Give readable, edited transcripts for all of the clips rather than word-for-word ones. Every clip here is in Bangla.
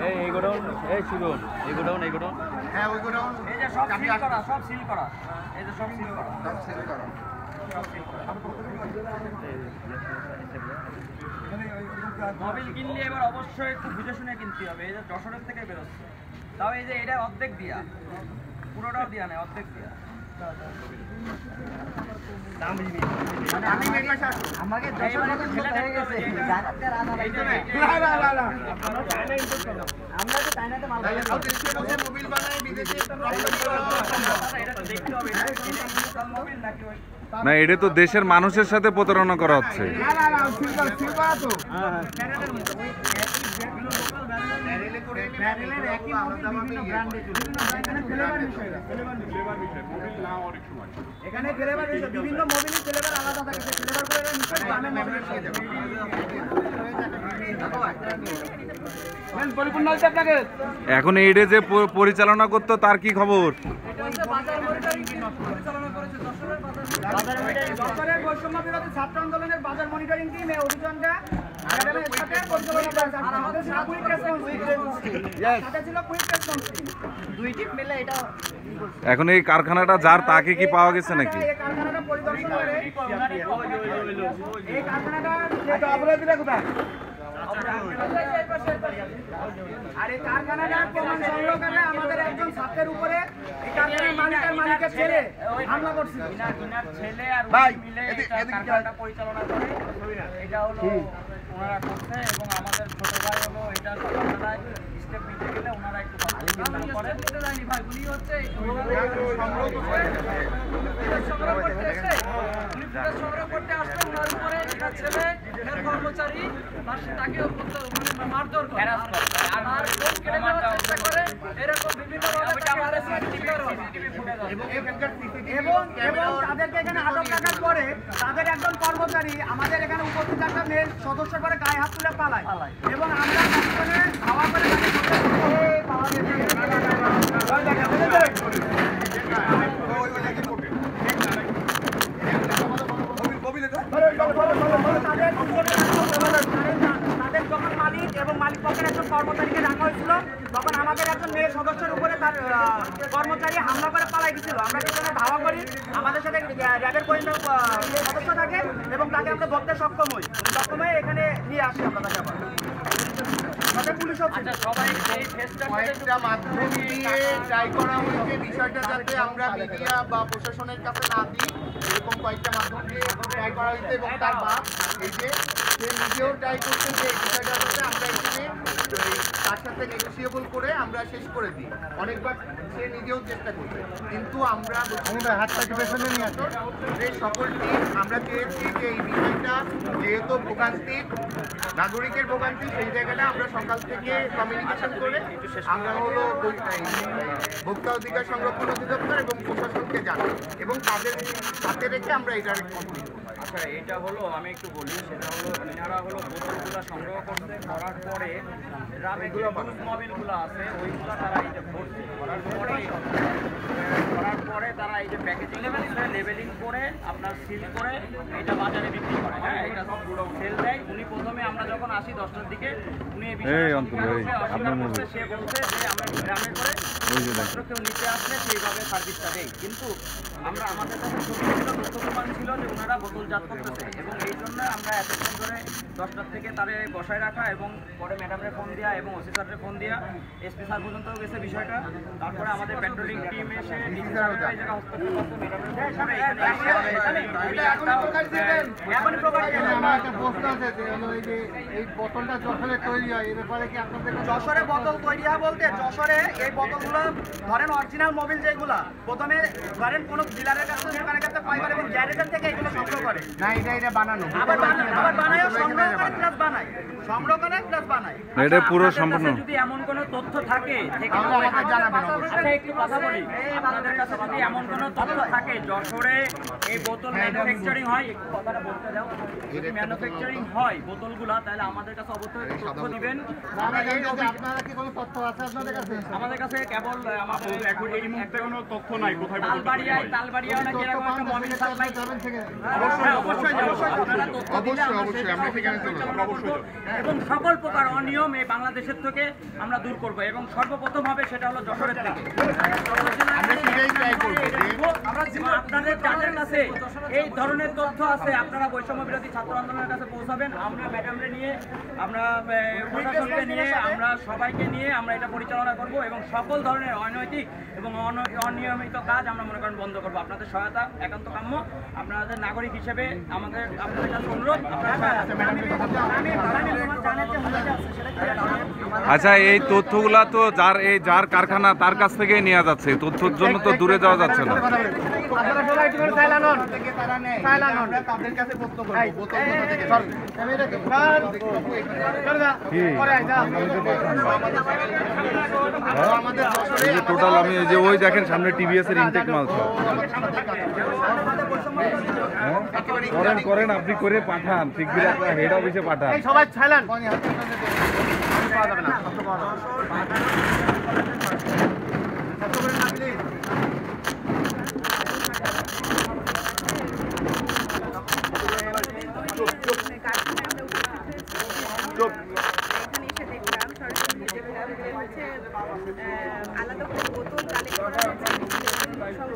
এই গোডাউন, এই শুনুন, এই গোডাউন, এই গোডাউন, হ্যাঁ ওই গোডাউন, এই যে সব সিল করা, সব সিল করা, এই যে সব সিল করা, সব সেল করা। মোবিল কিনলে এবার অবশ্যই একটু বুঝে শুনে কিনতে হবে। এই যে যশোরের থেকে বেরোচ্ছে, তাও এই যে এটা অর্ধেক দিয়া, পুরোটাও দিয়া নেই, অর্ধেক দিয়া। আমাকে যশোর মতো ছেলে হয়ে গেছে জানাতের আনা লাগবে না। আমরা তো চায়নাতে মাল তাহলে সাউথ এশিয়ান বসে মোবিল বানায় বিদেশে এটা তো দেখতে হবে, এটা ইন্টারন্যাশনাল মোবিল নাকি ওই না, এটা তো দেশের মানুষের সাথে প্রতারণা করা হচ্ছে। ব্যারেলের একই মোবিল বিভিন্ন ব্র্যান্ডে এখানে ফ্লেভার রয়েছে, বিভিন্ন মোবিলের ফ্লেভার আলাদা থাকে, ফ্লেভার করে নিশ্চয়ই দামে মোবিল হয়ে যাবে। এখন এইটা যে পরিচালনা করতো তার কি খবর? যশোরের বৈষম্য বিরোধী ছাত্র আন্দোলনের বাজার মনিটরিং টিম এই অভিযানটা ম্যাডামের সাথে পরিচালনা করেছে। আর আমাদের ছিল কুইক রেসপন্স টিম, দুই টিম মিলে এটা। এখন এই কারখানাটা যার তাকে কি পাওয়া গেছে নাকি? এই কারখানাটা পরিদর্শন করে এই কারখানাটা কোথায় আর এই কারখানাটার প্রমাণ সংগ্রহ করে আমাদের একজন ছাত্রের উপরে এই কারখানার মালিকের ছেলে হামলা করছিল। ইনার ছেলে আর উনি মিলে কারখানাটা পরিচালনা করে, এটা হলো ওনারা করছে। এবং আমাদের ছোট ভাই হলো এটা সকালবেলায় স্টেপ নিতে গেলে ওনারা একটু করেন। ভাই উনি হচ্ছে সংগ্রহ করতে আসলে ওনার উপরে এটা ছেলে কর্মচারী তাকে মারধর করে আর ফোন কেড়ে নেওয়ার চেষ্টা করে, এরকম বিভিন্ন এবং তাদেরকে এখানে আটক রাখার পরে তাদের একজন কর্মচারী আমাদের এখানে উপস্থিত একটা মেয়ের সদস্য করে গায়ে হাত তুলে পালায় এবং আমরা ধাওয়া করে তাদের যখন মালিক এবং মালিক পক্ষের একজন কর্মচারীকে রাখা হয়েছিল তখন আমাদের একজন মেয়ে সদস্যের উপরে তার কর্মচারী হামলা করে পালাই গেছিল। আমরা সেখানে ধাওয়া করি, আমাদের সাথে র্যাবের গোয়েন্দা সদস্য থাকে এবং তাকে আমরা ধরতে সক্ষম হয়ে এখানে নিয়ে আসি আমরা তাকে আবার। কয়েকটা মাধ্যম দিয়ে ট্রাই করা হয়েছে বিষয়টা যাতে আমরা মিডিয়া বা প্রশাসনের কাছে না দিই, এরকম কয়েকটা মাধ্যম দিয়ে ট্রাই করা হয়েছে। এবং তার বাপ এই যে সে নিজেও ট্রাই করছে যে এই বিষয়টা যাতে আমরা এখানে তার সাথে নেগোসিয়েবল করে আমরা শেষ করে দিই। অনেকবার সে নিজেও চেষ্টা করবে, কিন্তু আমরা যে সকল টিম আমরা চেয়েছি যে এই বিষয়টা যেহেতু ভোগান্তির নাগরিকের ভোগান্তি, সেই জায়গাটা আমরা সকাল থেকে কমিউনিকেশন করে আমরা হলো ভোক্তা অধিকার সংরক্ষণ অধিদপ্তর এবং প্রশাসনকে জানাই এবং তাদের হাতে রেখে আমরা এটা কমপ্লিট করি। আচ্ছা, এটা হলো আমি একটু বলি, সেটা হলো এনারা হলো বোতলগুলো সংগ্রহ করতে করার পরে গ্রামেগুলো মোবিলগুলো আছে ওইগুলো তারা এই যে ভর্তি করার পরে তারা এই যে প্যাকেজিং লেবেলিং করে আপনার সিল করে এটা বাজারে বিক্রি করে। হ্যাঁ, এটা সব সেল দেয়। উনি প্রথমে আমরা যখন আসি 10টার দিকে উনি এই বিষয়ে সে বলছে যে আমরা গ্রামে করে কেউ নিতে আসলে সেইভাবে সার্ভিসটা দেয়, কিন্তু আমরা আমাদের কাছে ছবি ছিল, তথ্য প্রমাণ ছিল যে ওনারা বোতলজাত করতেছে এবং এই জন্য আমরা এতক্ষণ ধরে 10টার থেকে তারে বসায় রাখা এবং পরে ম্যাডামের ফোন দেওয়া এবং ওসি স্যারের ফোন দেওয়া, এসপি স্যার পর্যন্ত গেছে বিষয়টা। তারপরে আমাদের পেট্রোলিং টিম এসে ডিসি স্যার এই জায়গা হস্তক্ষেপ করতে যশোরে বোতল তৈরি হয় বলতে যশোরে এই বোতলগুলো ধরেন অরিজিনাল মোবিল যেগুলা প্রথমে ধরেন কোনো ডিলারের কাছে দোকানের কাছে ফাইবার এবং গ্যারেজের থেকে এগুলো সংগ্রহ করে না, এটা বানানো আবার বানায় সংগ্রহ করে প্লাস বানায় সংগ্রহ করে প্লাস বানায়। এটা পুরো সম্পূর্ণ যদি এমন কোনো তথ্য থাকে থেকে তাহলে আমাকে জানাবেন অবশ্যই। আচ্ছা একটু কথা বলি, আপনাদের কাছে যদি এমন কোনো তথ্য থাকে যশোরে এই বোতল ম্যানুফ্যাকচারিং হয়, একটু কথাটা বলতে দাও, যদি ম্যানুফ্যাকচারিং হয় বোতলগুলা তাহলে আমাদের কাছে অবশ্যই তথ্য দিবেন। আপনারা কি কোনো তথ্য আছে আপনাদের কাছে? আমাদের কাছে কেবল আমার এখন এই মুহূর্তে কোনো তথ্য নাই কোথায় তালবাড়িয়া নাকি এরকম একটা মমিন সাপ্লাই। অবশ্যই আপনারা তথ্য দিলে আমরা সেখানে এবং সকল প্রকার অনিয়ম এই বাংলাদেশের থেকে আমরা দূর করব এবং সর্বপ্রথম হবে সেটা হলো যশোরের থেকে। আপনাদের যাদের কাছে এই ধরনের তথ্য আছে আপনারা বৈষম্য বিরোধী ছাত্র আন্দোলনের কাছে পৌঁছাবেন। আমরা ম্যাডামরে নিয়ে, আমরা প্রশাসনকে নিয়ে, আমরা সবাইকে নিয়ে আমরা এটা পরিচালনা করব এবং সকল ধরনের অনৈতিক এবং অনিয়মিত কাজ আমরা মনে করেন বন্ধ করব। আপনাদের সহায়তা একান্ত কাম্য। আপনাদের নাগরিক হিসেবে আপনাদের কাছে অনুরোধ, আচ্ছা, এই তথ্যগুলা তো যার কারখানা তার কাছ থেকে নেওয়া যাচ্ছে, তথ্যের জন্য তো দূরে যাওয়া যাচ্ছে না। তাদের কাছে প্রশ্ন করবো বোতল কোথা থেকে আমাদের এই যে টোটাল আমি এই যে ওই দেখেন সামনে টিভিএস এর ইনটেক মাল সব। করেন করেন, আপনি করে পাঠান, শিগগিরই আপনার হেড অফিসে পাঠান। সবাই ছাইলেন আলাদা করে বোতল কালেক্ট করা হয়েছে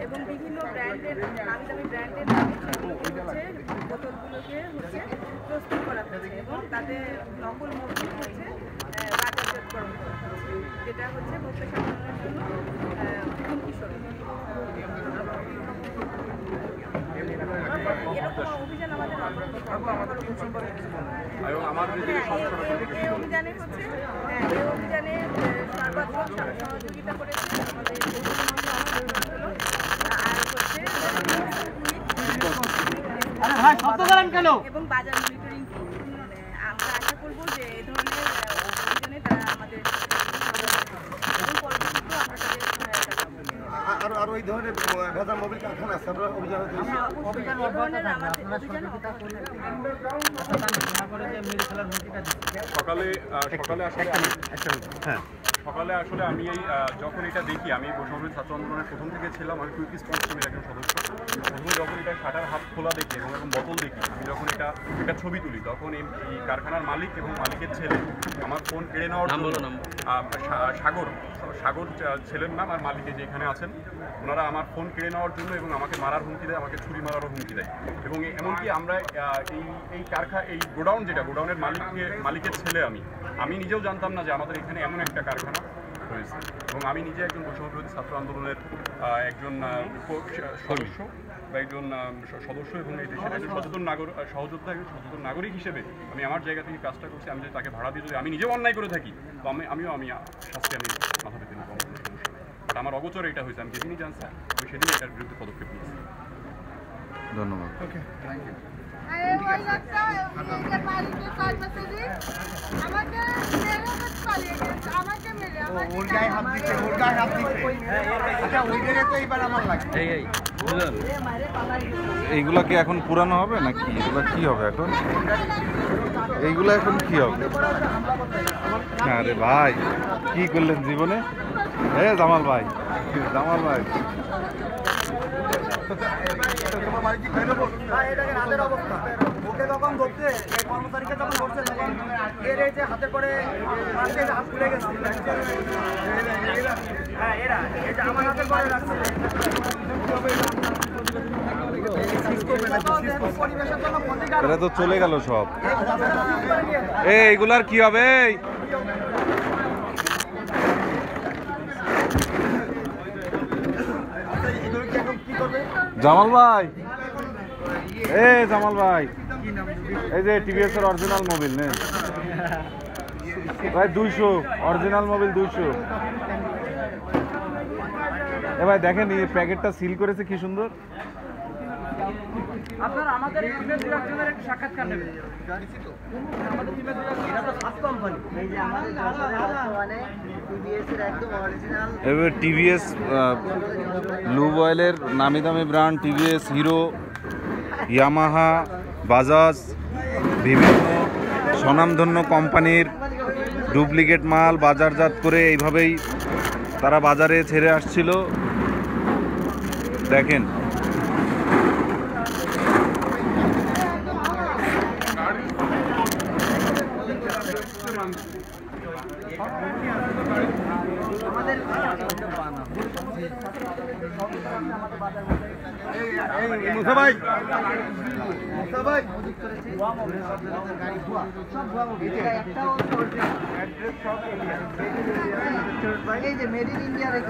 এবং বিভিন্ন ব্র্যান্ডের নামি দামি ব্র্যান্ডের বোতলগুলোকে হচ্ছে প্রস্তুত করা হচ্ছে এবং তাদের নকল মজুদ হচ্ছে বাজারজাতকরণ করা হচ্ছে, যেটা হচ্ছে ভোক্তা সাধারণের জন্য হুমকি স্বরূপ। এরকম অভিযান আমাদের এই অভিযানে হচ্ছে এই অভিযানে সর্বাত্মক সহযোগিতা করেছে আমাদের এবং বাজার মনিটরিং টিম। আমরা আশা করব যে এই ধরনের অভিযানে তারা আমাদের এবং পরবর্তীতেও আমরা তাদের সহায়তা আর ওই ধরনের ভেজাল মোবিল কারখানা আছে আমরা অভিযান সকালে আসলে আমি এই যখন এটা দেখি, আমি বৈষম্য ছাত্র আন্দোলনের প্রথম থেকে ছিলাম, আমি কুইক রেসপন্স টিমের একজন সদস্য। প্রথমে যখন এটা শাটার হাত খোলা দেখি এবং এরকম বোতল দেখি, আমি যখন এটা ছবি তুলি, তখন এই কারখানার মালিক এবং মালিকের ছেলে আমার ফোন কেড়ে নেওয়ার জন্য সাগর ছেলের নাম আর মালিকে যে এখানে আছেন, ওনারা আমার ফোন কেড়ে নেওয়ার জন্য এবং আমাকে মারার হুমকি দেয়, আমাকে ছুরি মারারও হুমকি দেয়। এবং এমনকি আমরা এই গোডাউনের মালিকের ছেলে আমি নিজেও জানতাম না যে আমাদের এখানে এমন একটা কারখানা হয়েছে। এবং আমি নিজে একজন বৈষম্য বিরোধী ছাত্র আন্দোলনের একজন সদস্য বা একজন সদস্য এবং এই দেশের একজন সচেতন নাগরিক হিসেবে আমি আমার জায়গা থেকে কাজটা করছি। আমি যদি তাকে ভাড়া দিয়ে যদি আমি নিজেও অন্যায় করে থাকি, তো আমিও শাস্তি মাথা পেতে নেব, কোনো সমস্যা নেই। বাট আমার অগোচরে এটা হয়েছে, আমি যেদিনই জানছি আমি সেদিনই এটার বিরুদ্ধে পদক্ষেপ নিয়েছি। ধন্যবাদ। এইগুলা কি এখন পুরানো হবে নাকি এগুলা কি হবে এখন? এইগুলা এখন কি হবে? আরে ভাই কি করলেন জীবনে? জামাল ভাই ওকে যখন ধরছে, এই কর্মচারীকে যখন ধরছে, তখন এর এই যে হাতে করে হাত খুলে গেছে। হ্যাঁ, এরা এটা আমার হাতে করে রাখছে। এরা তো চলে গেল সব। এইগুলার কি হবে? জামাল ভাই, জামাল ভাই, এই যে টিভিএস এর অরিজিনাল মোবিল নেন ভাই, 200 অরিজিনাল মোবিল 200। ভাই দেখেন এই প্যাকেটটা সিল করেছে কি সুন্দর। আপনারা আমাদের টিমের দু একজনের একটু সাক্ষাৎকার নেবেন। আমাদের টিমের দু একজন, এটা তো ফার্স্ট কোম্পানি। এই যে আমাদের যশোরে বর্তমানে টিভিএস এর একদম অরিজিনাল এবার টিভিএস ব্লু অয়েলের নামি দামি brand TVS, hero, Yamaha, Bajaj, বিভিন্ন স্বনামধন্য কোম্পানির ডুপ্লিকেট মাল বাজারজাত করে এইভাবেই তারা বাজারে ছেড়ে আসছিল। দেখেন এই যে মেড ইন ইন্ডিয়ার এই